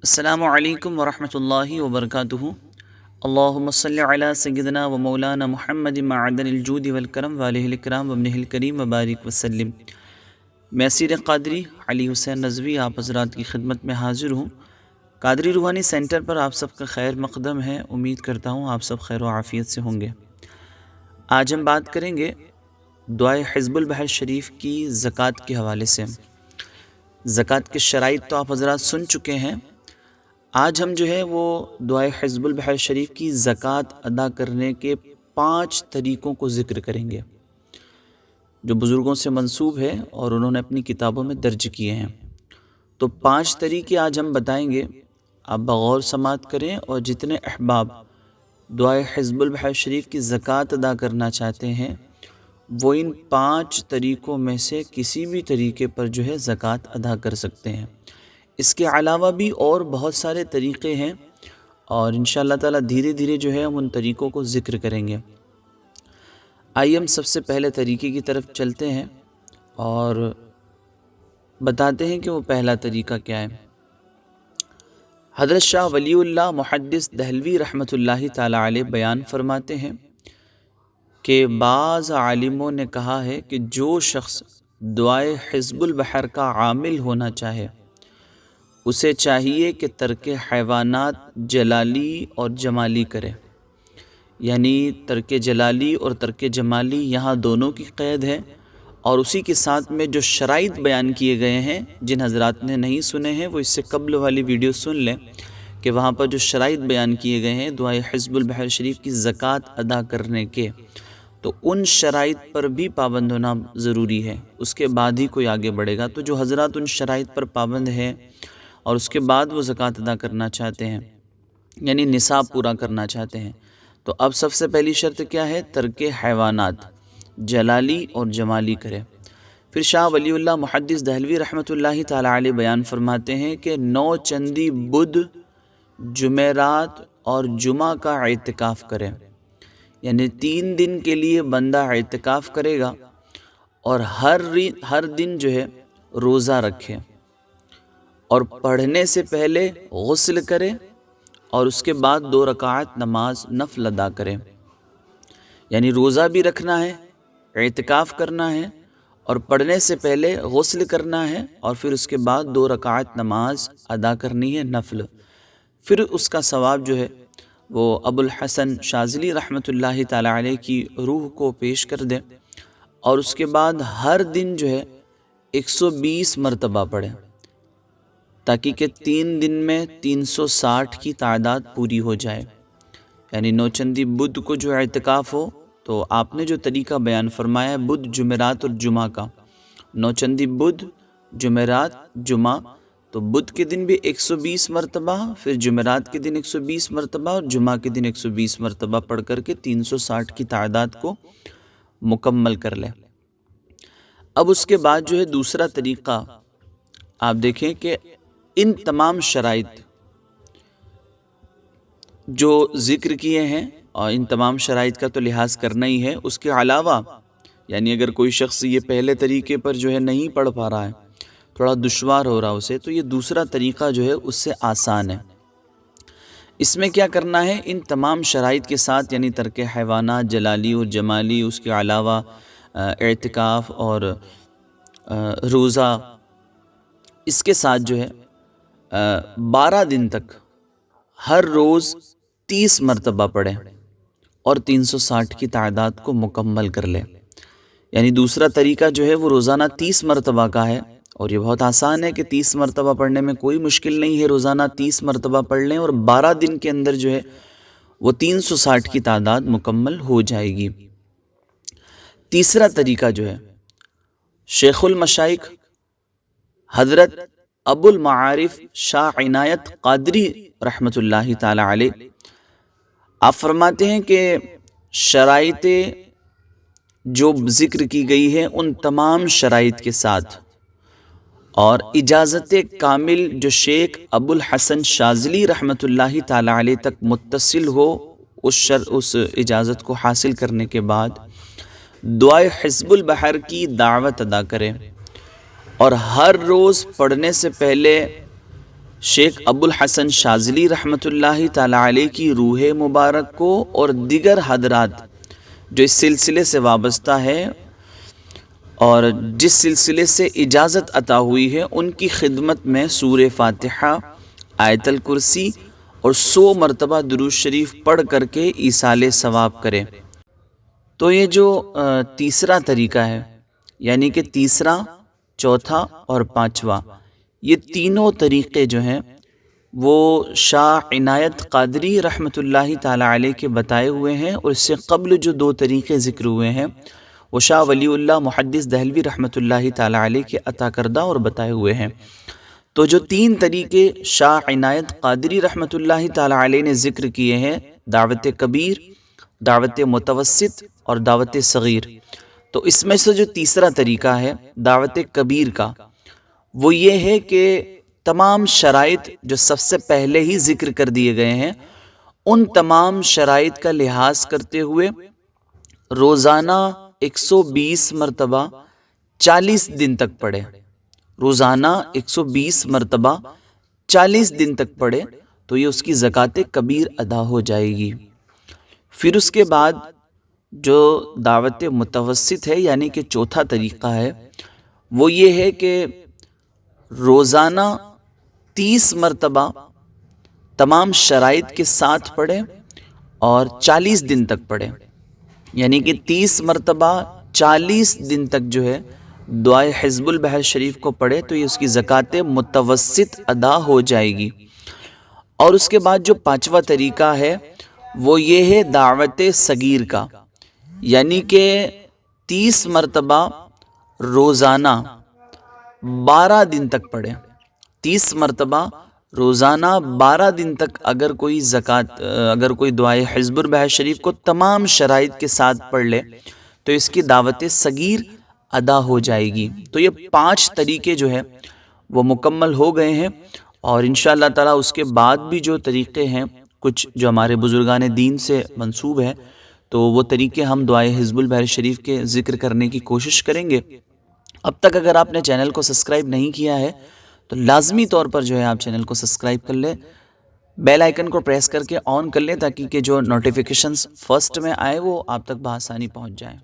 السلام علیکم ورحمۃ اللہ وبرکاتہ۔ اللہم صلی علی سیدنا و مولانا محمد معدن الجود والکرم والہ الکرام وابنہ الکریم وبارک وسلم۔ میں اسیر قادری علی حسین نضوی آپ حضرات کی خدمت میں حاضر ہوں۔ قادری روحانی سینٹر پر آپ سب کا خیر مقدم ہے، امید کرتا ہوں آپ سب خیر و عافیت سے ہوں گے۔ آج ہم بات کریں گے دعائے حزب البحر شریف کی زکوٰۃ کے حوالے سے۔ زکوٰۃ کے شرائط تو آپ حضرات سن چکے ہیں۔ آج ہم جو ہے وہ دعائے حزب البحر شریف کی زکوٰۃ ادا کرنے کے 5 طریقوں کو ذکر کریں گے جو بزرگوں سے منسوب ہے اور انہوں نے اپنی کتابوں میں درج کیے ہیں۔ تو 5 طریقے آج ہم بتائیں گے، آپ بغور سماعت کریں، اور جتنے احباب دعائے حزب البحر شریف کی زکوٰۃ ادا کرنا چاہتے ہیں وہ ان 5 طریقوں میں سے کسی بھی طریقے پر جو ہے زکوٰۃ ادا کر سکتے ہیں۔ اس کے علاوہ بھی اور بہت سارے طریقے ہیں، اور انشاءاللہ تعالی دھیرے دھیرے جو ہے ہم ان طریقوں کو ذکر کریں گے۔ آئیے ہم سب سے پہلے طریقے کی طرف چلتے ہیں اور بتاتے ہیں کہ وہ پہلا طریقہ کیا ہے۔ حضرت شاہ ولی اللہ محدث دہلوی رحمۃ اللہ تعالی علیہ بیان فرماتے ہیں کہ بعض عالموں نے کہا ہے کہ جو شخص دعائے حزب البحر کا عامل ہونا چاہے اسے چاہیے کہ ترک حیوانات جلالی اور جمالی کرے، یعنی ترک جلالی اور ترک جمالی یہاں دونوں کی قید ہے، اور اسی کے ساتھ میں جو شرائط بیان کیے گئے ہیں، جن حضرات نے نہیں سنے ہیں وہ اس سے قبل والی ویڈیو سن لیں کہ وہاں پر جو شرائط بیان کیے گئے ہیں دعائے حزب البحر شریف کی زکوٰۃ ادا کرنے کے، تو ان شرائط پر بھی پابند ہونا ضروری ہے، اس کے بعد ہی کوئی آگے بڑھے گا۔ تو جو حضرات ان شرائط پر پابند ہیں اور اس کے بعد وہ زکوٰۃ ادا کرنا چاہتے ہیں، یعنی نصاب پورا کرنا چاہتے ہیں، تو اب سب سے پہلی شرط کیا ہے؟ ترک حیوانات جلالی اور جمالی کرے۔ پھر شاہ ولی اللہ محدث دہلوی رحمۃ اللہ تعالی علیہ بیان فرماتے ہیں کہ 9 چندی بدھ، جمعرات اور جمعہ کا اعتکاف کرے، یعنی 3 دن کے لیے بندہ اعتکاف کرے گا اور ہر دن جو ہے روزہ رکھے، اور پڑھنے سے پہلے غسل کرے اور اس کے بعد 2 رکعت نماز نفل ادا کرے، یعنی روزہ بھی رکھنا ہے، اعتکاف کرنا ہے، اور پڑھنے سے پہلے غسل کرنا ہے، اور پھر اس کے بعد 2 رکعت نماز ادا کرنی ہے نفل۔ پھر اس کا ثواب جو ہے وہ ابو الحسن شاذلی رحمۃ اللہ تعالی علیہ کی روح کو پیش کر دیں، اور اس کے بعد ہر دن جو ہے 120 مرتبہ پڑھیں، تاکہ کہ 3 دن میں 360 کی تعداد پوری ہو جائے۔ یعنی 9 چندی بدھ کو جو اعتکاف ہو، تو آپ نے جو طریقہ بیان فرمایا ہے بدھ، جمعرات اور جمعہ کا، 9 چندی بدھ، جمعرات، جمعہ، تو بدھ کے دن بھی 120 مرتبہ، پھر جمعرات کے دن 120 مرتبہ اور جمعہ کے دن 120 مرتبہ پڑھ کر کے 360 کی تعداد کو مکمل کر لیں۔ اب اس کے بعد جو ہے دوسرا طریقہ، آپ دیکھیں کہ ان تمام شرائط جو ذکر کیے ہیں، اور ان تمام شرائط کا تو لحاظ کرنا ہی ہے، اس کے علاوہ یعنی اگر کوئی شخص یہ پہلے طریقے پر جو ہے نہیں پڑھ پا رہا ہے، تھوڑا دشوار ہو رہا اسے، تو یہ دوسرا طریقہ جو ہے اس سے آسان ہے۔ اس میں کیا کرنا ہے؟ ان تمام شرائط کے ساتھ، یعنی ترک حیوانات جلالی اور جمالی، اس کے علاوہ اعتکاف اور روزہ، اس کے ساتھ جو ہے 12 دن تک ہر روز 30 مرتبہ پڑھیں اور 360 کی تعداد کو مکمل کر لیں۔ یعنی دوسرا طریقہ جو ہے وہ روزانہ 30 مرتبہ کا ہے، اور یہ بہت آسان ہے کہ 30 مرتبہ پڑھنے میں کوئی مشکل نہیں ہے، روزانہ 30 مرتبہ پڑھ لیں اور 12 دن کے اندر جو ہے وہ 360 کی تعداد مکمل ہو جائے گی۔ تیسرا طریقہ جو ہے، شیخ المشائخ حضرت ابو المعارف شاہ عنایت قادری رحمۃ اللہ تعالی علیہ، آپ فرماتے ہیں کہ شرائط جو ذکر کی گئی ہے ان تمام شرائط کے ساتھ، اور اجازت کامل جو شیخ ابو الحسن شاذلی رحمۃ اللہ تعالی علیہ تک متصل ہو، اس اجازت کو حاصل کرنے کے بعد دعائے حزب البحر کی دعوت ادا کریں، اور ہر روز پڑھنے سے پہلے شیخ ابو الحسن شاذلی رحمۃ اللہ تعالی علیہ کی روح مبارک کو اور دیگر حضرات جو اس سلسلے سے وابستہ ہے اور جس سلسلے سے اجازت عطا ہوئی ہے، ان کی خدمت میں سورہ فاتحہ، آیت الکرسی اور 100 مرتبہ درود شریف پڑھ کر کے ایصال ثواب کرے۔ تو یہ جو تیسرا طریقہ ہے، یعنی کہ تیسرا، چوتھا اور پانچواں، یہ تینوں طریقے جو ہیں وہ شاہ عنایت قادری رحمۃ اللہ تعالی علیہ کے بتائے ہوئے ہیں، اور اس سے قبل جو 2 طریقے ذکر ہوئے ہیں وہ شاہ ولی اللہ محدث دہلوی رحمۃ اللہ تعالی علیہ کے عطا کردہ اور بتائے ہوئے ہیں۔ تو جو 3 طریقے شاہ عنایت قادری رحمۃ اللہ تعالی علیہ نے ذکر کیے ہیں، دعوت کبیر، دعوت متوسط اور دعوت صغیر، تو اس میں سے جو تیسرا طریقہ ہے دعوت کبیر کا، وہ یہ ہے کہ تمام شرائط جو سب سے پہلے ہی ذکر کر دیے گئے ہیں، ان تمام شرائط کا لحاظ کرتے ہوئے روزانہ 120 مرتبہ 40 دن تک پڑھے، روزانہ 120 مرتبہ 40 دن تک پڑھے تو یہ اس کی زکوٰۃ کبیر ادا ہو جائے گی۔ پھر اس کے بعد جو دعوت متوسط ہے، یعنی کہ چوتھا طریقہ ہے، وہ یہ ہے کہ روزانہ 30 مرتبہ تمام شرائط کے ساتھ پڑھے اور 40 دن تک پڑھے، یعنی کہ 30 مرتبہ 40 دن تک جو ہے دعائے حزب البحر شریف کو پڑھے تو یہ اس کی زکوٰۃ متوسط ادا ہو جائے گی۔ اور اس کے بعد جو پانچواں طریقہ ہے وہ یہ ہے دعوت صغیر کا، یعنی کہ 30 مرتبہ روزانہ 12 دن تک پڑھے، 30 مرتبہ روزانہ 12 دن تک اگر کوئی دعائے حزب البحر شریف کو تمام شرائط کے ساتھ پڑھ لے تو اس کی دعوت صغیر ادا ہو جائے گی۔ تو یہ 5 طریقے جو ہے وہ مکمل ہو گئے ہیں، اور انشاءاللہ تعالیٰ اس کے بعد بھی جو طریقے ہیں کچھ جو ہمارے بزرگان دین سے منسوب ہے، تو وہ طریقے ہم دعائے حزب البحر شریف کے ذکر کرنے کی کوشش کریں گے۔ اب تک اگر آپ نے چینل کو سبسکرائب نہیں کیا ہے تو لازمی طور پر جو ہے آپ چینل کو سبسکرائب کر لیں، بیل آئیکن کو پریس کر کے آن کر لیں تاکہ کہ جو نوٹیفیکیشنز فرسٹ میں آئے وہ آپ تک بآسانی پہنچ جائیں۔